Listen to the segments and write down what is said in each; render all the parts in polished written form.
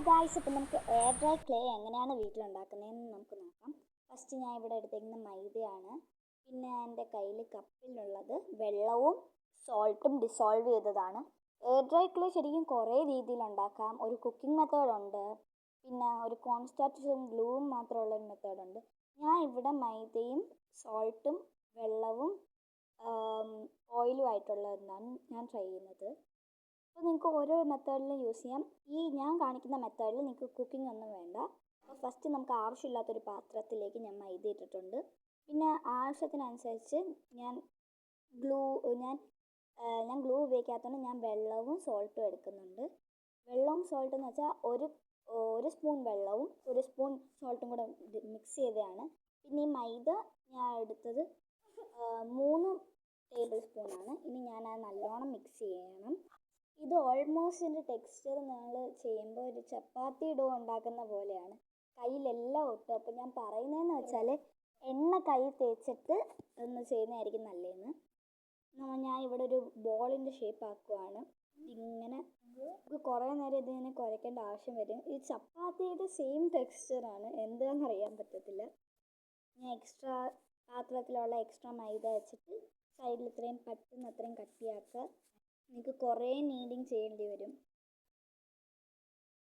Guys, ഇപ്പം നമുക്ക് air dry clay എങ്ങനെയാണ് വീട്ടിലുണ്ടാക്കുന്നതെന്ന് നമുക്ക് നോക്കാം. ഫസ്റ്റ് ഞാൻ ഇവിടെ എടുത്തേക്കുന്ന മൈദയാണ്. പിന്നെ എൻ്റെ കയ്യിൽ കപ്പിലുള്ളത് വെള്ളവും സോൾട്ടും ഡിസോൾവ് ചെയ്തതാണ്. എയർ ഡ്രൈ ക്ലേ ശരിക്കും കുറേ രീതിയിലുണ്ടാക്കാം. ഒരു കുക്കിംഗ് മെത്തേഡുണ്ട്, പിന്നെ ഒരു കോൺസ്റ്റാർച്ചും ഗ്ലൂവും മാത്രമുള്ളൊരു മെത്തേഡുണ്ട്. ഞാൻ ഇവിടെ മൈദയും സോൾട്ടും വെള്ളവും ഓയിലും ആയിട്ടുള്ളതാണ് ഞാൻ ട്രൈ ചെയ്യുന്നത്. അപ്പോൾ നിങ്ങൾക്ക് ഓരോ മെത്തേഡിലും യൂസ് ചെയ്യാം. ഈ ഞാൻ കാണിക്കുന്ന മെത്തേഡിൽ നിങ്ങൾക്ക് കുക്കിംഗ് ഒന്നും വേണ്ട. അപ്പോൾ ഫസ്റ്റ് നമുക്ക് ആവശ്യമില്ലാത്തൊരു പാത്രത്തിലേക്ക് ഞാൻ മൈദ ഇട്ടിട്ടുണ്ട്. പിന്നെ ആവശ്യത്തിനനുസരിച്ച് ഞാൻ ഗ്ലൂ ഉപയോഗിക്കാത്തതുകൊണ്ട് ഞാൻ വെള്ളവും സോൾട്ടും എടുക്കുന്നുണ്ട്. വെള്ളവും സോൾട്ടും എന്ന് വെച്ചാൽ ഒരു സ്പൂൺ വെള്ളവും ഒരു സ്പൂൺ സോൾട്ടും കൂടെ മിക്സ് ചെയ്തതാണ്. പിന്നെ ഈ മൈദ ഞാൻ എടുത്തത് 3 ടേബിൾ സ്പൂണാണ്. ഇനി ഞാനത് നല്ലോണം മിക്സ് ചെയ്യണം. ഇത് ഓൾമോസ്റ്റ് ഇതിൻ്റെ ടെക്സ്ചർ നിങ്ങൾ ചെയ്യുമ്പോൾ ഒരു ചപ്പാത്തി ഡോ ഉണ്ടാക്കുന്ന പോലെയാണ്. കയ്യിലെല്ലാം ഒട്ടും. അപ്പോൾ ഞാൻ പറയുന്നതെന്ന് വെച്ചാൽ എണ്ണ കൈ തേച്ചിട്ട് ഒന്ന് ചെയ്യുന്നതായിരിക്കും നല്ലതെന്ന്. ഞാൻ ഇവിടെ ഒരു ബോളിൻ്റെ ഷേപ്പ് ആക്കുവാണ്. ഇങ്ങനെ നമുക്ക് കുറേ നേരം ഇതിങ്ങനെ കുഴക്കേണ്ട ആവശ്യം വരും. ഈ ചപ്പാത്തിയുടെ സെയിം ടെക്സ്ചറാണ്, എന്താണെന്ന് അറിയാൻ പറ്റത്തില്ല. ഞാൻ പാത്രത്തിലുള്ള എക്സ്ട്രാ മൈദ വെച്ചിട്ട് സൈഡിൽ ഇത്രയും പറ്റുന്നത്രയും കട്ടിയാക്കുക. നിങ്ങൾക്ക് കുറേ നീഡിങ് ചെയ്യേണ്ടി വരും.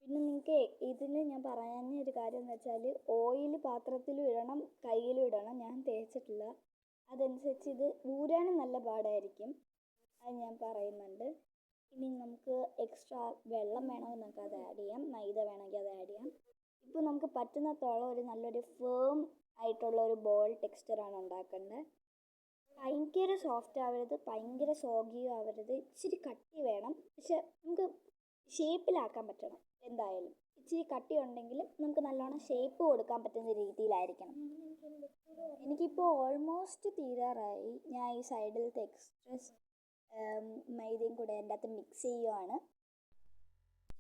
പിന്നെ നിങ്ങൾക്ക് ഇതിൽ ഞാൻ പറയാനൊരു കാര്യം എന്ന് വെച്ചാൽ ഓയിൽ പാത്രത്തിലും ഇടണം കയ്യിലും ഇടണം. ഞാൻ തേച്ചിട്ടില്ല, അതനുസരിച്ച് ഇത് ഊരാനും നല്ല പാടായിരിക്കും. അത് ഞാൻ പറയുന്നുണ്ട്. ഇനി നമുക്ക് എക്സ്ട്രാ വെള്ളം വേണമെങ്കിൽ നമുക്ക് അത് ആഡ് ചെയ്യാം, മൈദ വേണമെങ്കിൽ അത് ആഡ് ചെയ്യാം. ഇപ്പോൾ നമുക്ക് പറ്റുന്നത്തോളം ഒരു നല്ലൊരു ഫേം ആയിട്ടുള്ള ഒരു ബോൾ ടെക്സ്ചറാണ് ഉണ്ടാക്കേണ്ടത്. ഭയങ്കര സോഫ്റ്റ് ആവരുത്, ഭയങ്കര സോഗിയും ആവരുത്. ഇച്ചിരി കട്ടി വേണം, പക്ഷെ നമുക്ക് ഷേപ്പിലാക്കാൻ പറ്റണം. എന്തായാലും ഇച്ചിരി കട്ടി ഉണ്ടെങ്കിലും നമുക്ക് നല്ലോണം ഷേപ്പ് കൊടുക്കാൻ പറ്റുന്ന രീതിയിലായിരിക്കണം. എനിക്കിപ്പോൾ ഓൾമോസ്റ്റ് തീരാറായി. ഞാൻ ഈ സൈഡിലത്തെ എക്സ്ട്രാ മൈദയും കൂടെ എൻ്റെ അകത്ത് മിക്സ് ചെയ്യുവാണ്.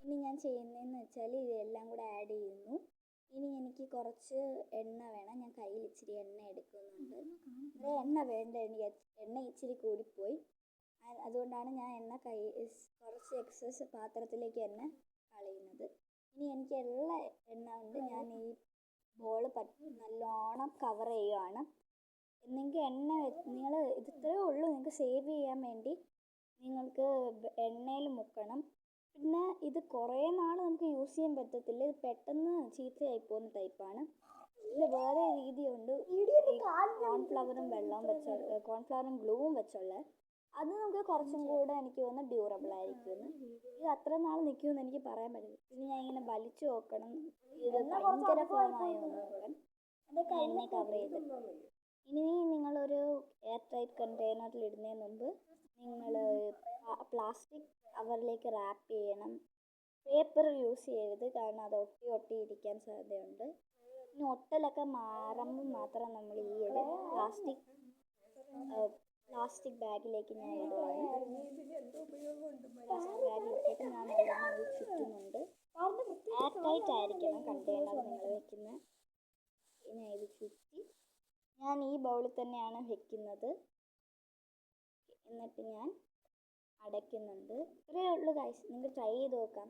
ഇനി ഞാൻ ചെയ്യുന്നതെന്ന് വെച്ചാൽ ഇതെല്ലാം കൂടെ ആഡ് ചെയ്യുന്നു. ഇനി എനിക്ക് കുറച്ച് എണ്ണ വേണം. ഞാൻ കയ്യിൽ ഇച്ചിരി എണ്ണ എടുക്കുന്നുണ്ട്. എണ്ണ വേണ്ട, എനിക്ക് എണ്ണ ഇച്ചിരി കൂടിപ്പോയി. അതുകൊണ്ടാണ് ഞാൻ കുറച്ച് എക്സസ് പാത്രത്തിലേക്ക് എണ്ണ കളയുന്നത്. ഇനി എനിക്ക് എല്ലാ എണ്ണ കൊണ്ട് ഞാൻ ഈ ബോൾ നല്ലോണം കവർ ചെയ്യുവാണ്. എന്നെങ്കിൽ നിങ്ങൾ ഇത്രയേ ഉള്ളൂ. നിങ്ങൾക്ക് സേവ് ചെയ്യാൻ വേണ്ടി നിങ്ങൾക്ക് എണ്ണയിൽ മുക്കണം. പിന്നെ ഇത് കുറേ നാൾ നമുക്ക് യൂസ് ചെയ്യാൻ പറ്റത്തില്ല, ഇത് പെട്ടെന്ന് ചീത്തയായി പോകുന്ന ടൈപ്പാണ്. ഇതിൽ വേറെ രീതിയുണ്ട്, കോൺഫ്ലവറും കോൺഫ്ലവറും ഗ്ലൂവും വെച്ചുള്ള. അത് നമുക്ക് കുറച്ചും കൂടെ എനിക്ക് തോന്നുന്നു ഡ്യൂറബിൾ ആയിരിക്കും. ഇത് അത്ര നാൾ നിൽക്കുമെന്ന് എനിക്ക് പറയാൻ പറ്റില്ല. പിന്നെ ഞാൻ ഇങ്ങനെ വലിച്ചു നോക്കണം, ഇത് ഭയങ്കര ഫോമായി നോക്കണം. എന്നെ കവർ ചെയ്ത് ഇനി നിങ്ങളൊരു എയർ ടൈറ്റ് കണ്ടെയ്നറിൽ ഇടുന്നതിന് മുമ്പ് നിങ്ങൾ പ്ലാസ്റ്റിക് കവറിലേക്ക് റാപ്പ് ചെയ്യണം. പേപ്പർ യൂസ് ചെയ്യരുത്, കാരണം അത് ഒട്ടിയിരിക്കാൻ സാധ്യതയുണ്ട്. ഇനി ഒട്ടലൊക്കെ മാറുമ്പോൾ മാത്രം നമ്മൾ ഈ ഒരു പ്ലാസ്റ്റിക് ബാഗിലേക്ക് ഞാൻ ഇടുവാണ്. പ്ലാസ്റ്റിക് ബാഗിലിട്ടിട്ട് ഞാൻ നല്ലോണം ഇത് ചുറ്റുന്നുണ്ട്. എയർ ടൈറ്റ് ആയിരിക്കണം കണ്ടെയ്നർ നിങ്ങൾ വെക്കുന്നത്. ഞാൻ ഇത് ചുറ്റി ഞാൻ ഈ ബൗളിൽ തന്നെയാണ് വെക്കുന്നത്. എന്നിട്ട് ഞാൻ അടയ്ക്കുന്നുണ്ട്. ഇത്രയേ ഉള്ളൂ ഗൈസ്, നിങ്ങൾക്ക് ട്രൈ ചെയ്ത് നോക്കാം.